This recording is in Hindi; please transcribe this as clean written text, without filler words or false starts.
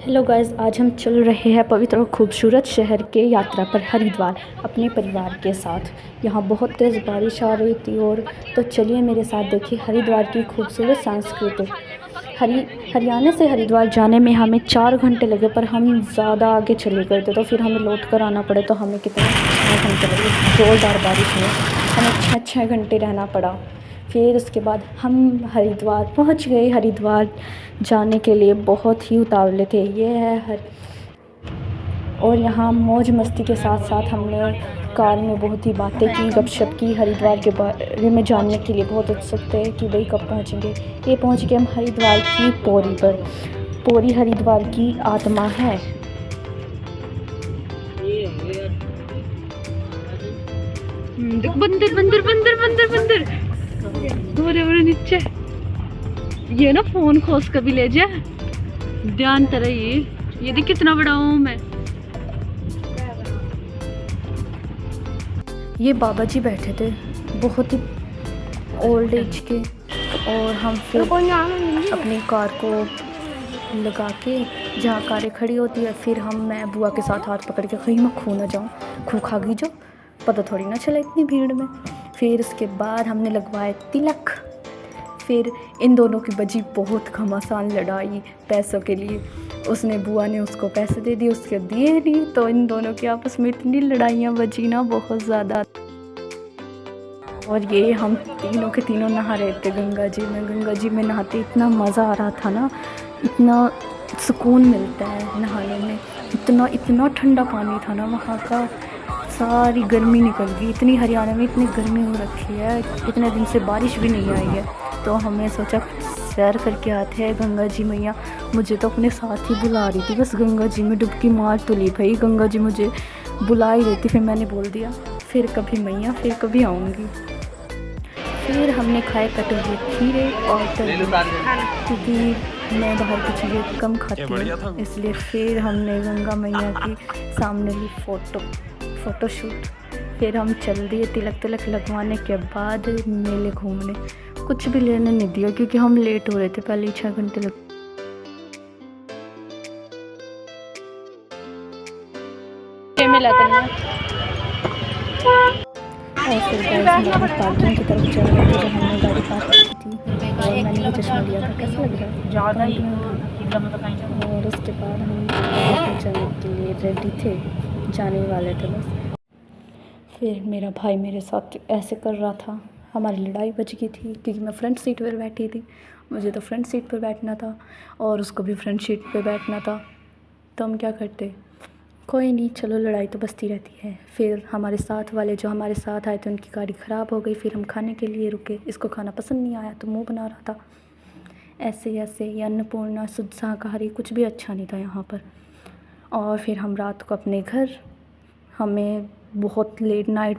हेलो गाइस, आज हम चल रहे हैं पवित्र और खूबसूरत शहर के यात्रा पर हरिद्वार अपने परिवार के साथ। यहाँ बहुत तेज़ बारिश आ रही थी और तो चलिए मेरे साथ देखिए हरिद्वार की खूबसूरत सांस्कृतिक। हरियाणा से हरिद्वार जाने में हमें 4 घंटे लगे, पर हम ज़्यादा आगे चले गए थे तो फिर हमें लौट कर आना पड़े, तो हमें कितने 6 घंटे लगे। ज़ोरदार बारिश में हमें 6 घंटे रहना पड़ा। फिर उसके बाद हम हरिद्वार पहुंच गए। हरिद्वार जाने के लिए बहुत ही उतावले थे। ये है और यहाँ मौज मस्ती के साथ साथ हमने कार में बहुत ही बातें की, गपशप की। हरिद्वार के बारे में जानने के लिए बहुत उत्सुक थे कि भाई कब पहुँचेंगे। ये पहुँच गए हम हरिद्वार की पौड़ी पर। पौड़ी हरिद्वार की आत्मा है। देखो बंदर बंदर बंदर बंदर बंदर बोरे बोरे नीचे। ये ना फोन खोस कर भी ले जा, ध्यान तरह ये देख कितना बड़ा हूँ मैं। ये बाबा जी बैठे थे, बहुत ही ओल्ड एज के, और हम फिर अपनी कार को लगा के जहाँ कारें खड़ी होती है, फिर मैं बुआ के साथ हाथ पकड़ के कहीं मैं खो ना जाऊँ, खो खा गई जो पता थोड़ी ना चला इतनी भीड़ में। फिर उसके बाद हमने लगवाए तिलक। फिर इन दोनों की बजी बहुत घमासान लड़ाई पैसों के लिए। उसने बुआ ने उसको पैसे दे दिए, उसके दिए नहीं, तो इन दोनों की आपस में इतनी लड़ाइयाँ बजी ना बहुत ज़्यादा। और ये हम तीनों के तीनों नहा रहे थे गंगा जी में। गंगा जी में नहाते इतना मज़ा आ रहा था ना, इतना सुकून मिलता है नहाने में। इतना ठंडा पानी था ना वहाँ का, सारी गर्मी निकल गई। इतनी हरियाणा में इतनी गर्मी हो रखी है, इतने दिन से बारिश भी नहीं आई है, तो हमने सोचा सैर करके आते हैं गंगा जी मैया। मुझे तो अपने साथ ही बुला रही थी, बस गंगा जी में डुबकी मार तो ली भाई। गंगा जी मुझे बुला ही रही थी, फिर मैंने बोल दिया फिर कभी मैया, फिर कभी आऊँगी। फिर हमने खाए कटे हुए खीरे और तरबूज, क्योंकि मैं बाहर की चीज़ें कम खाती हूँ, इसलिए फिर हमने गंगा मैया की सामने ली फ़ोटोशूट। फिर हम चल दिए तिलक लगवाने के बाद मेले घूमने। कुछ भी लेने नहीं दिया क्योंकि हम लेट हो रहे थे, पहले ही 6 घंटे लग। और फिर गाइस हम पार्किंग की तरफ चल रहे थे जहाँ हमने गाड़ी पार्क की थी, और मैंने ये चश्मा लिया था। कैसा लग रहा है? और उसके बाद हम जाने के लिए रेडी थे, जाने वाले थे बस। फिर मेरा भाई मेरे साथ ऐसे कर रहा था, हमारी लड़ाई बच गई थी क्योंकि मैं फ्रंट सीट पर बैठी थी। मुझे तो फ्रंट सीट पर बैठना था और उसको भी फ्रंट सीट पर बैठना था, तो हम क्या करते। कोई नहीं, चलो लड़ाई तो बचती रहती है। फिर हमारे साथ वाले जो हमारे साथ आए थे उनकी गाड़ी ख़राब हो गई, फिर हम खाने के लिए रुके। इसको खाना पसंद नहीं आया तो मुंह बना रहा था। ऐसे ये अन्नपूर्णा शुद्ध शाकाहारी कुछ भी अच्छा नहीं था यहाँ पर। और फिर हम रात को अपने घर, हमें बहुत लेट नाइट